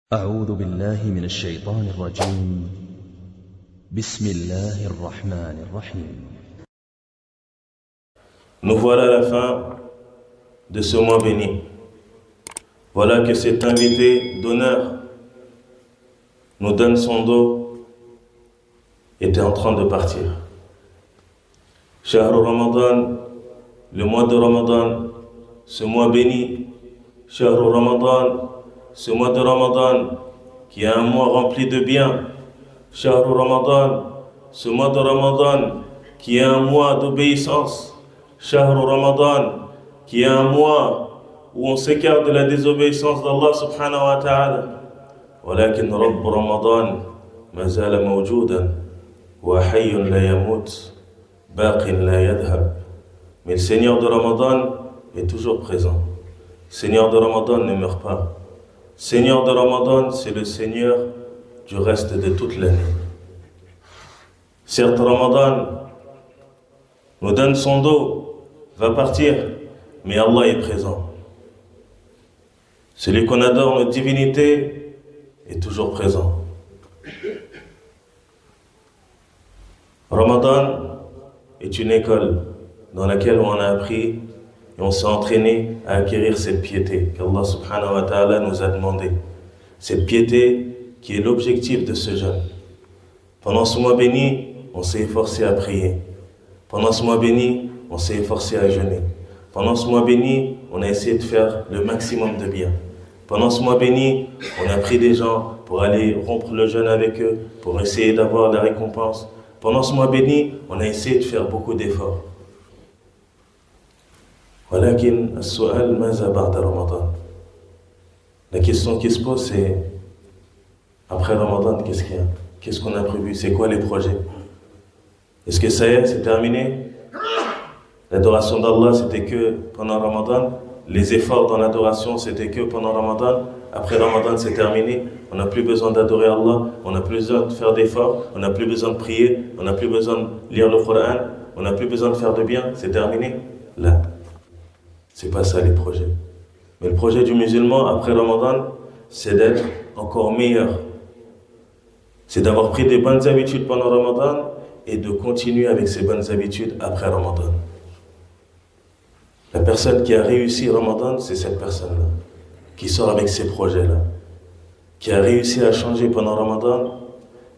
أعوذ بالله من الشيطان الرجيم. بسم الله الرحمن الرحيم. Nous voilà à la fin de ce mois béni. Voilà que cet invité d'honneur nous donne son dos, était en train de partir. Shahr Ramadan, le mois de Ramadan, ce mois béni. Shahr Ramadan, ce mois de Ramadan, qui est un mois rempli de biens. Shahr Ramadan, ce mois de Ramadan, qui est un mois d'obéissance. Shahr Ramadan, qui est un mois où on s'écarte de la désobéissance d'Allah subhanahu wa ta'ala. ولكن رب رمضان ما زال موجودا وحي لا يموت باق لا يذهب. Mais le Seigneur de Ramadan est toujours présent. Le Seigneur de Ramadan ne meurt pas. Le Seigneur de Ramadan, c'est le Seigneur du reste de toute l'année. Certes, Ramadan nous donne son dos, va partir, mais Allah est présent. Celui qu'on adore, notre divinité, est toujours présent. Ramadan est une école dans laquelle on a appris et on s'est entraîné à acquérir cette piété qu'Allah subhanahu wa ta'ala nous a demandé. Cette piété qui est l'objectif de ce jeûne. Pendant ce mois béni, on s'est efforcé à prier. Pendant ce mois béni, on s'est efforcé à jeûner. Pendant ce mois béni, on a essayé de faire le maximum de bien. Pendant ce mois béni, on a pris des gens pour aller rompre le jeûne avec eux, pour essayer d'avoir la récompense. Pendant ce mois béni, on a essayé de faire beaucoup d'efforts. ولكن السؤال ماذا بعد رمضان? La question qui se pose, c'est après Ramadan, qu'est-ce qu'il y a? Qu'est-ce qu'on a prévu? C'est quoi les projets? Est-ce que ça y est, c'est terminé? L'adoration d'Allah, c'était que pendant Ramadan. Les efforts dans l'adoration, c'était que pendant Ramadan. Après Ramadan, c'est terminé. On n'a plus besoin d'adorer Allah. On n'a plus besoin de faire d'efforts. On n'a plus besoin de prier. On n'a plus besoin de lire le Coran. On n'a plus besoin de faire de bien. C'est terminé? Là. C'est pas ça les projets. Mais le projet du musulman après Ramadan, c'est d'être encore meilleur. C'est d'avoir pris des bonnes habitudes pendant Ramadan et de continuer avec ces bonnes habitudes après Ramadan. La personne qui a réussi Ramadan, c'est cette personne-là, qui sort avec ces projets-là, qui a réussi à changer pendant Ramadan,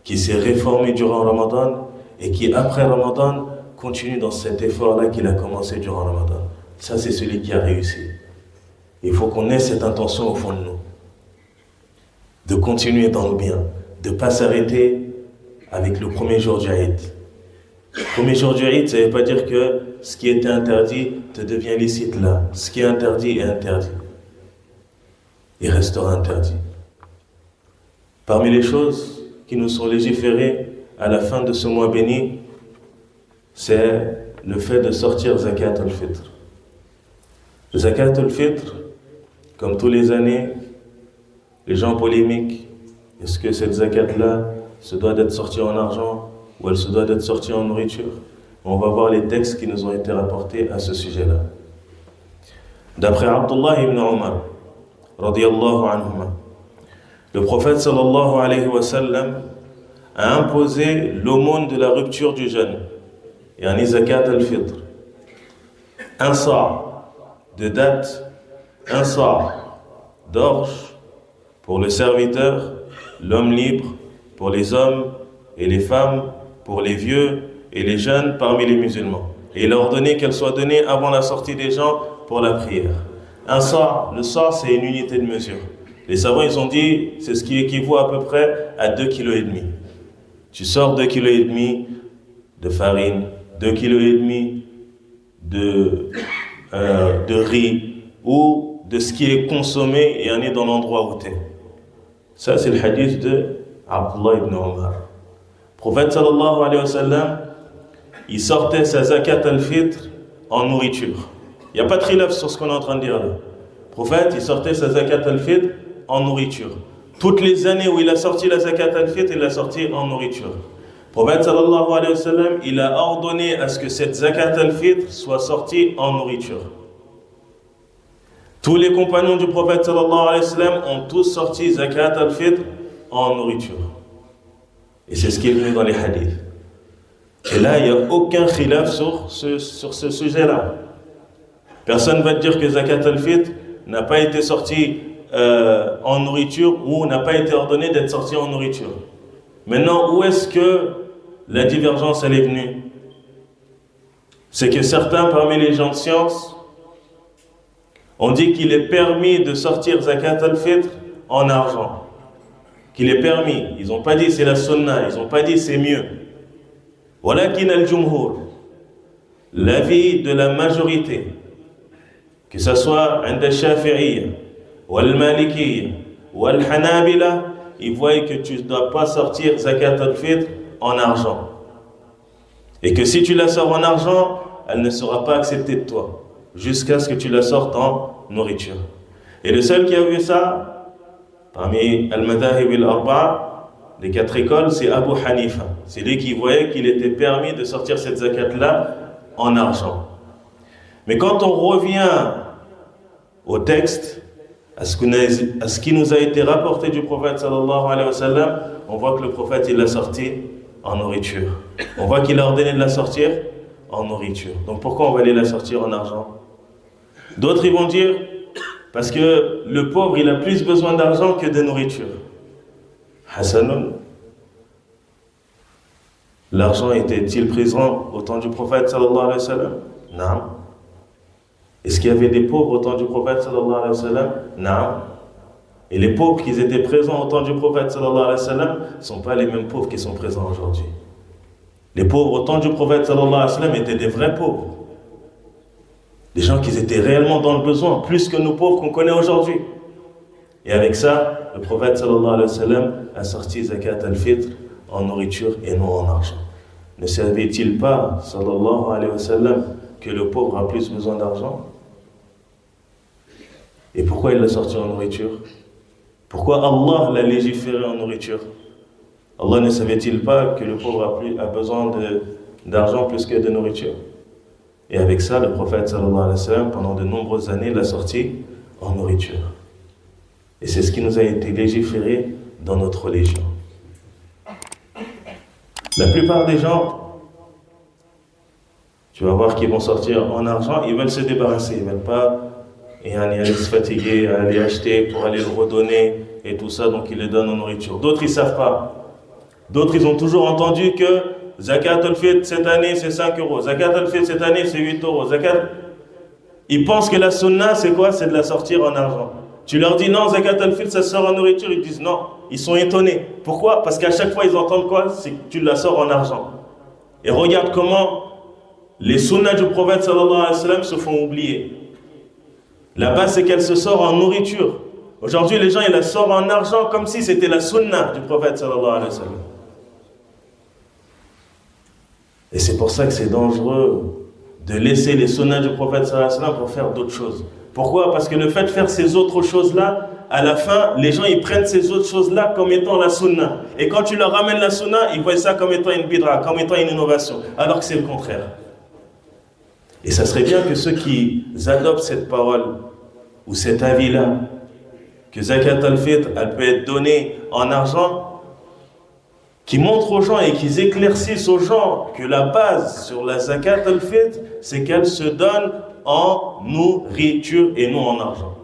qui s'est réformé durant Ramadan et qui, après Ramadan, continue dans cet effort-là qu'il a commencé durant Ramadan. Ça, c'est celui qui a réussi. Il faut qu'on ait cette intention au fond de nous, de continuer dans le bien, de ne pas s'arrêter avec le premier jour du Eid. Le premier jour du Eid, ça ne veut pas dire que ce qui était interdit te devient licite là. Ce qui est interdit est interdit. Il restera interdit. Parmi les choses qui nous sont légiférées à la fin de ce mois béni, c'est le fait de sortir Zakat al-Fitr. Le Zakat al-Fitr, comme tous les années, les gens polémiquent. Est-ce que cette Zakat-là se doit d'être sortie en argent ou elle se doit d'être sortie en nourriture? On va voir les textes qui nous ont été rapportés à ce sujet-là. D'après Abdullah ibn Omar, radiyallahu anhuma, le prophète sallallahu alayhi wa sallam a imposé l'aumône de la rupture du jeûne, yani zakat al-fitr. Un sa' de date, un sa' d'orge pour le serviteur, l'homme libre, pour les hommes et les femmes, pour les vieux et les jeunes parmi les musulmans. Et il a ordonné qu'elle soit donnée avant la sortie des gens pour la prière. Un sa', le sa' c'est une unité de mesure. Les savants ils ont dit c'est ce qui équivaut à peu près à 2,5 kg. Tu sors 2,5 kg de farine, 2,5 kg de riz ou de ce qui est consommé et en est dans l'endroit où tu es. Ça c'est le hadith de Abdullah ibn Omar. Le prophète sallallahu alayhi wa sallam, il sortait sa zakat al-fitr en nourriture. Il n'y a pas de khilaf sur ce qu'on est en train de dire là. Le prophète, il sortait sa zakat al-fitr en nourriture. Toutes les années où il a sorti la zakat al-fitr, il l'a sorti en nourriture. Le prophète sallallahu alayhi wa sallam, il a ordonné à ce que cette zakat al-fitr soit sortie en nourriture. Tous les compagnons du prophète sallallahu alayhi wa sallam ont tous sorti zakat al-fitr en nourriture. Et c'est ce qui est venu dans les hadiths. Et là, il n'y a aucun khilaf sur ce sujet-là. Personne ne va te dire que zakat al-fitr n'a pas été sorti en nourriture ou n'a pas été ordonné d'être sorti en nourriture. Maintenant, où est-ce que la divergence elle est venue? C'est que certains parmi les gens de science ont dit qu'il est permis de sortir zakat al-fitr en argent. Qu'il est permis. Ils n'ont pas dit c'est la sunna, ils n'ont pas dit c'est mieux. Walakin al-jumhur, l'avis de la majorité, que ce soit عند الشافعية والمالكية والحنابلة, ils voient que tu ne dois pas sortir zakat al-fitr en argent. Et que si tu la sors en argent, elle ne sera pas acceptée de toi, jusqu'à ce que tu la sortes en nourriture. Et le seul qui a vu ça, parmi al-madahib al-arba'a, les 4 écoles, c'est Abu Hanifa. C'est lui qui voyait qu'il était permis de sortir cette zakat-là en argent. Mais quand on revient au texte, à ce qui nous a été rapporté du prophète sallallahu alayhi wa sallam, on voit que le prophète il l'a sorti en nourriture. On voit qu'il a ordonné de la sortir en nourriture. Donc pourquoi on va aller la sortir en argent? D'autres ils vont dire parce que le pauvre il a plus besoin d'argent que de nourriture. Hassanun, l'argent était-il présent au temps du prophète sallallahu alayhi wa sallam? Non. Est-ce qu'il y avait des pauvres au temps du prophète sallallahu alayhi wa sallam? Non. Et les pauvres qui étaient présents au temps du prophète sallallahu alayhi wa sallam ne sont pas les mêmes pauvres qui sont présents aujourd'hui. Les pauvres au temps du prophète sallallahu alayhi wa sallam étaient des vrais pauvres. Des gens qui étaient réellement dans le besoin, plus que nos pauvres qu'on connaît aujourd'hui. Et avec ça, le prophète sallallahu alayhi wa sallam a sorti zakat al-fitr en nourriture et non en argent. Ne savait-il pas, sallallahu alayhi wa sallam, que le pauvre a plus besoin d'argent? Et pourquoi il l'a sorti en nourriture? Pourquoi Allah l'a légiféré en nourriture? Allah ne savait-il pas que le pauvre a besoin d'argent plus que de nourriture? Et avec ça, le prophète sallallahu alayhi wa sallam, pendant de nombreuses années, l'a sorti en nourriture. Et c'est ce qui nous a été légiféré dans notre religion. La plupart des gens, tu vas voir qu'ils vont sortir en argent, ils veulent se débarrasser, ils ne veulent pas aller se fatiguer, aller acheter pour aller le redonner et tout ça, donc ils le donnent en nourriture. D'autres, ils ne savent pas. D'autres, ils ont toujours entendu que zakat al-fitr cette année c'est 5 euros, zakat al-fitr cette année c'est 8 euros. Ils pensent que la sunna c'est quoi? C'est de la sortir en argent. Tu leur dis non, zakat al-fitr ça sort en nourriture, ils disent non. Ils sont étonnés. Pourquoi? Parce qu'à chaque fois ils entendent quoi? C'est que tu la sors en argent. Et regarde comment les sunnas du prophète sallallahu alayhi wa sallam se font oublier. Là-bas c'est qu'elle se sort en nourriture. Aujourd'hui les gens ils la sortent en argent comme si c'était la sunna du prophète sallallahu alayhi wa sallam. Et c'est pour ça que c'est dangereux de laisser les sunnas du prophète sallallahu alayhi wa sallam pour faire d'autres choses. Pourquoi? Parce que le fait de faire ces autres choses-là, à la fin, les gens ils prennent ces autres choses-là comme étant la sunna. Et quand tu leur ramènes la sunna, ils voient ça comme étant une bidra, comme étant une innovation. Alors que c'est le contraire. Et ça serait bien que ceux qui adoptent cette parole, ou cet avis-là, que zakat al-fitr, elle peut être donnée en argent, qui montrent aux gens et qui éclaircissent aux gens que la base sur la zakat al-fitr, c'est qu'elle se donne en nourriture et non en argent.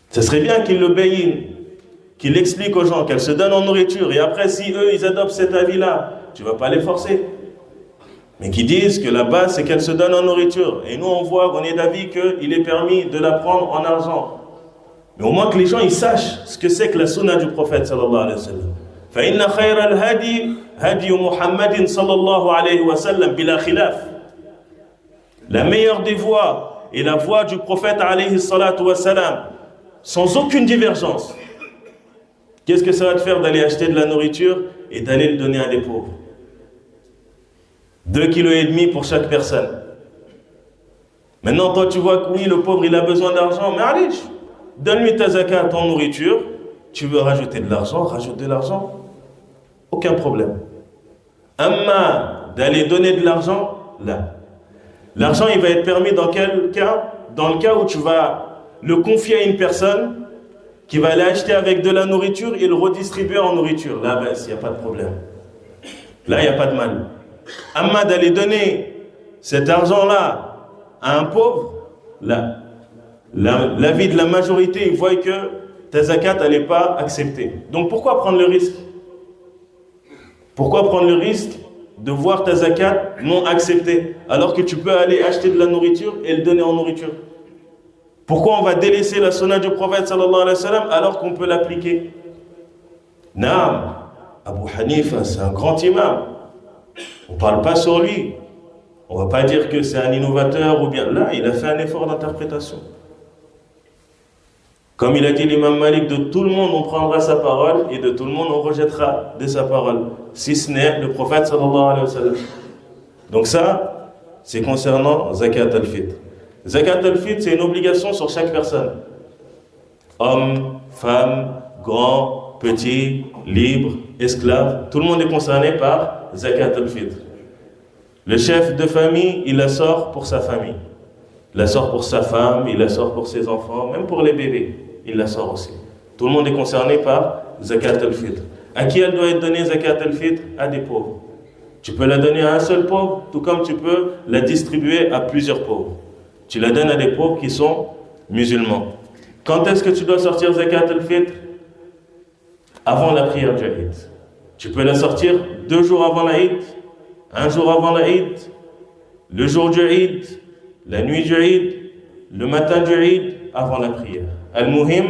Ce serait bien qu'ils le bayyinent, qu'ils expliquent aux gens qu'elle se donne en nourriture, et après si eux ils adoptent cet avis-là, tu ne vas pas les forcer. Mais qui disent que la base c'est qu'elle se donne en nourriture. Et nous on voit qu'on est d'avis qu'il est permis de la prendre en argent. Mais au moins que les gens ils sachent ce que c'est que la sunna du prophète sallallahu alayhi wa sallam. فَإِنَّ خَيْرَ الْهَدِي هَدِيُ مُحَمَّدٍ صَلَّى اللَّهُ عَلَيْهِ وَسَلَّمَ بِلَا خِلَافٍ. La meilleure des voies est la voie du prophète alayhi salatu wa salam, sans aucune divergence. Qu'est-ce que ça va te faire d'aller acheter de la nourriture et d'aller le donner à des pauvres? 2,5 kg pour chaque personne. Maintenant, toi, tu vois que oui, le pauvre, il a besoin d'argent. Mais allez, donne-lui ta zakat en nourriture. Tu veux rajouter de l'argent, rajoute de l'argent. Aucun problème. Amma, d'aller donner de l'argent, là. L'argent, il va être permis dans quel cas? dans le cas où tu vas le confier à une personne qui va aller acheter avec de la nourriture et le redistribuer en nourriture. Là, il n'y a pas de problème. Là, il n'y a pas de mal. Amma d'aller donner cet argent-là à un pauvre, là, l'avis de la majorité, ils voient que ta zakat, elle n'est pas acceptée. Donc pourquoi prendre le risque? Pourquoi prendre le risque de voir ta zakat non acceptée, alors que tu peux aller acheter de la nourriture et le donner en nourriture? Pourquoi on va délaisser la sunna du prophète sallallahu alayhi wa sallam alors qu'on peut l'appliquer? Naam, Abu Hanifa, c'est un grand imam. On ne parle pas sur lui. On ne va pas dire que c'est un innovateur ou bien. Là, il a fait un effort d'interprétation. Comme il a dit l'imam Malik, de tout le monde on prendra sa parole et de tout le monde on rejettera de sa parole, si ce n'est le prophète sallallahu alayhi wa sallam. Donc ça, c'est concernant Zakat al-Fitr. Zakat al-Fitr, c'est une obligation sur chaque personne. Homme, femme, grand, petit, libre, esclave, tout le monde est concerné par Zakat al-Fitr. Le chef de famille, il la sort pour sa famille. Il la sort pour sa femme, il la sort pour ses enfants, même pour les bébés, il la sort aussi. Tout le monde est concerné par Zakat al-Fitr. À qui elle doit être donnée Zakat al-Fitr? À des pauvres. Tu peux la donner à un seul pauvre, tout comme tu peux la distribuer à plusieurs pauvres. Tu la donnes à des pauvres qui sont musulmans. Quand est-ce que tu dois sortir Zakat al-Fitr? Avant la prière du Eid. Tu peux la sortir 2 jours avant l'Eid, 1 jour avant l'Eid, le jour du Eid, la nuit du Eid, le matin du Eid, avant la prière. Al-Muhim,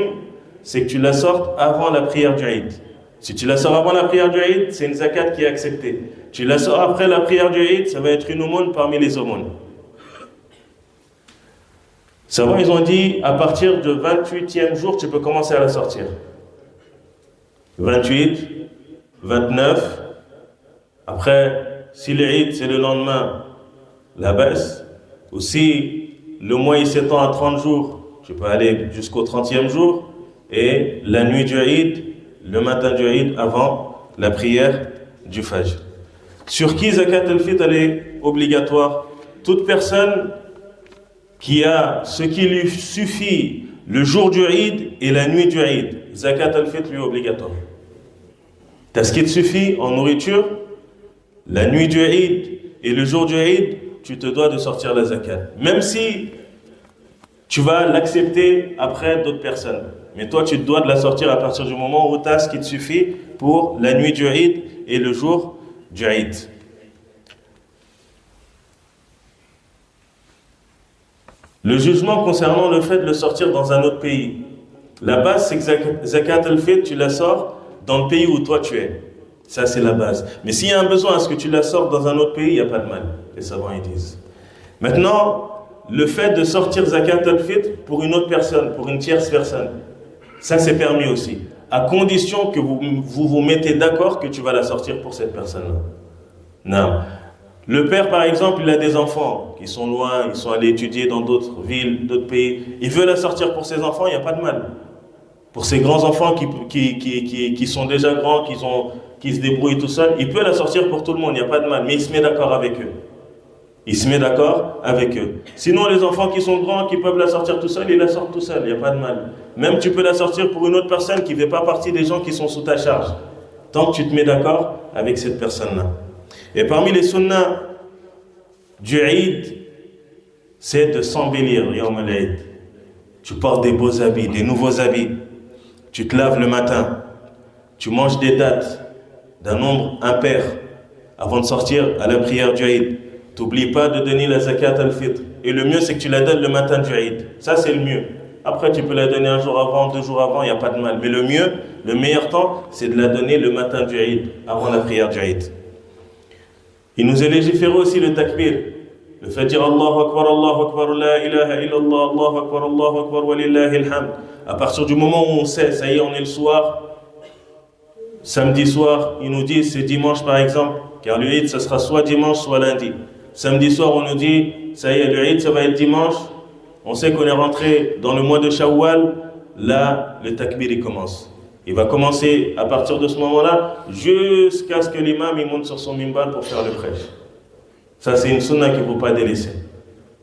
c'est que tu la sortes avant la prière du Eid. Si tu la sors avant la prière du Eid, c'est une zakat qui est acceptée. Tu la sors après la prière du Eid, ça va être une aumône parmi les aumônes. Ça va, ils ont dit, à partir du 28e jour, tu peux commencer à la sortir. 28, 29, après, si l'Eid, c'est le lendemain, la baisse, ou si le mois il s'étend à 30 jours, tu peux aller jusqu'au 30e jour, et la nuit du Eid, le matin du Eid, avant la prière du Fajr. Sur qui Zakat al-Fitr elle est obligatoire? Toute personne qui a ce qui lui suffit le jour du Eid et la nuit du Eid, Zakat al-Fitr lui est obligatoire. Tu as ce qui te suffit en nourriture, la nuit du Eid et le jour du Eid, tu te dois de sortir la zakat. Même si tu vas l'accepter après d'autres personnes. Mais toi, tu te dois de la sortir à partir du moment où tu as ce qui te suffit pour la nuit du Eid et le jour du Eid. Le jugement concernant le fait de le sortir dans un autre pays. La base, c'est que Zakat al-Fitr, tu la sors dans le pays où toi tu es. Ça, c'est la base. Mais s'il y a un besoin à ce que tu la sortes dans un autre pays, il n'y a pas de mal. Les savants, ils disent. Maintenant, le fait de sortir Zakat al-Fitr pour une autre personne, pour une tierce personne, ça, c'est permis aussi. À condition que vous mettez d'accord que tu vas la sortir pour cette personne-là. Non. Le père, par exemple, il a des enfants qui sont loin, ils sont allés étudier dans d'autres villes, d'autres pays. Il veut la sortir pour ses enfants, il n'y a pas de mal. Pour ses grands-enfants qui sont déjà grands, qui se débrouillent tout seuls, il peut la sortir pour tout le monde, il n'y a pas de mal. Mais il se met d'accord avec eux. Il se met d'accord avec eux. Sinon, les enfants qui sont grands, qui peuvent la sortir tout seuls, ils la sortent tout seuls, il n'y a pas de mal. Même tu peux la sortir pour une autre personne qui ne fait pas partie des gens qui sont sous ta charge. Tant que tu te mets d'accord avec cette personne-là. Et parmi les sunnas du Eid, c'est de s'embellir, Yawm al-Eid. Tu portes des beaux habits, des nouveaux habits. Tu te laves le matin. Tu manges des dattes d'un nombre impair avant de sortir à la prière du Eid. T'oublie pas de donner la zakat al-Fitr. Et le mieux, c'est que tu la donnes le matin du Eid. Ça, c'est le mieux. Après, tu peux la donner 1 jour avant, 2 jours avant, il n'y a pas de mal. Mais le mieux, le meilleur temps, c'est de la donner le matin du Eid, avant la prière du Eid. Il nous est légiféré aussi le takbir. Le fait de dire Allahu Akbar, la ilaha illallah, Allahu Akbar, wa lillahi alhamd. À partir du moment où on sait, ça y est, on est le soir, samedi soir, ils nous disent c'est dimanche par exemple, car le Eid, ça sera soit dimanche, soit lundi. Samedi soir, on nous dit, ça y est, le Eid, ça va être dimanche. On sait qu'on est rentré dans le mois de Shawwal. Là, le takbir, il commence. Il va commencer à partir de ce moment-là, jusqu'à ce que l'imam il monte sur son mimbar pour faire le prêche. Ça, c'est une sunna qu'il ne faut pas délaisser.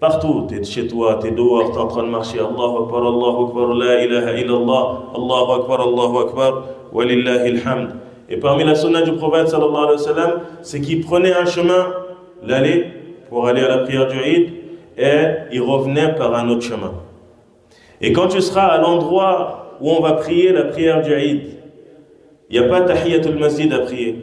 Partout, tu es chez toi, tu es dehors, tu es en train de marcher. Allahu Akbar, la ilaha illallah, Allahu Akbar, walillahi alhamd. Et parmi la sunna du prophète sallallahu alayhi wa sallam, c'est qu'il prenait un chemin, l'aller, pour aller à la prière du Eid, et il revenait par un autre chemin. Et quand tu seras à l'endroit où on va prier la prière du Eid, il n'y a pas tahiyatul masjid à prier.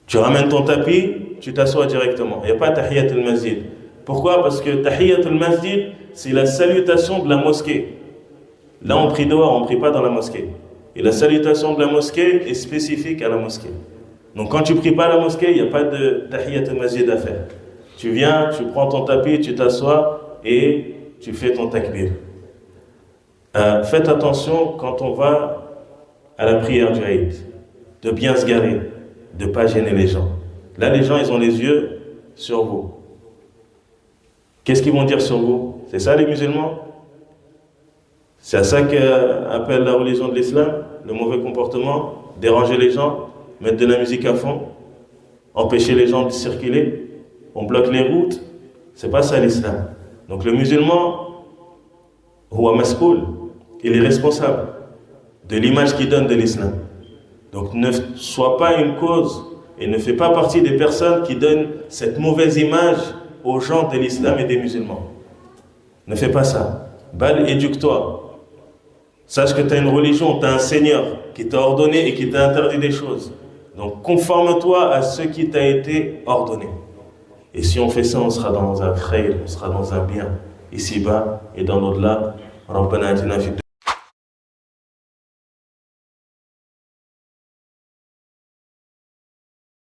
Tu ramènes ton tapis, tu t'assois directement. Il n'y a pas tahiyatul masjid. Pourquoi? Parce que tahiyatul masjid, c'est la salutation de la mosquée. Là, on prie dehors, on ne prie pas dans la mosquée. Et la salutation de la mosquée est spécifique à la mosquée. Donc quand tu ne pries pas à la mosquée, il n'y a pas de tahiyatul masjid à faire. Tu viens, tu prends ton tapis, tu t'assois et tu fais ton takbir. Faites attention quand on va à la prière du Eid, de bien se garer, de ne pas gêner les gens. Là, les gens, ils ont les yeux sur vous. Qu'est-ce qu'ils vont dire sur vous? C'est ça les musulmans? C'est à ça qu'appelle la religion de l'islam, le mauvais comportement, déranger les gens, mettre de la musique à fond, empêcher les gens de circuler, on bloque les routes. C'est pas ça l'islam. Donc le musulman, huwa mas'oul, il est responsable de l'image qu'il donne de l'islam. Donc ne sois pas une cause et ne fais pas partie des personnes qui donnent cette mauvaise image aux gens de l'islam et des musulmans. Ne fais pas ça. Bal, éduque-toi. Sache que tu as une religion, tu as un Seigneur qui t'a ordonné et qui t'a interdit des choses. Donc conforme-toi à ce qui t'a été ordonné. Et si on fait ça, on sera dans un khayr, on sera dans un bien, ici-bas et dans l'au-delà. ربنا آتنا في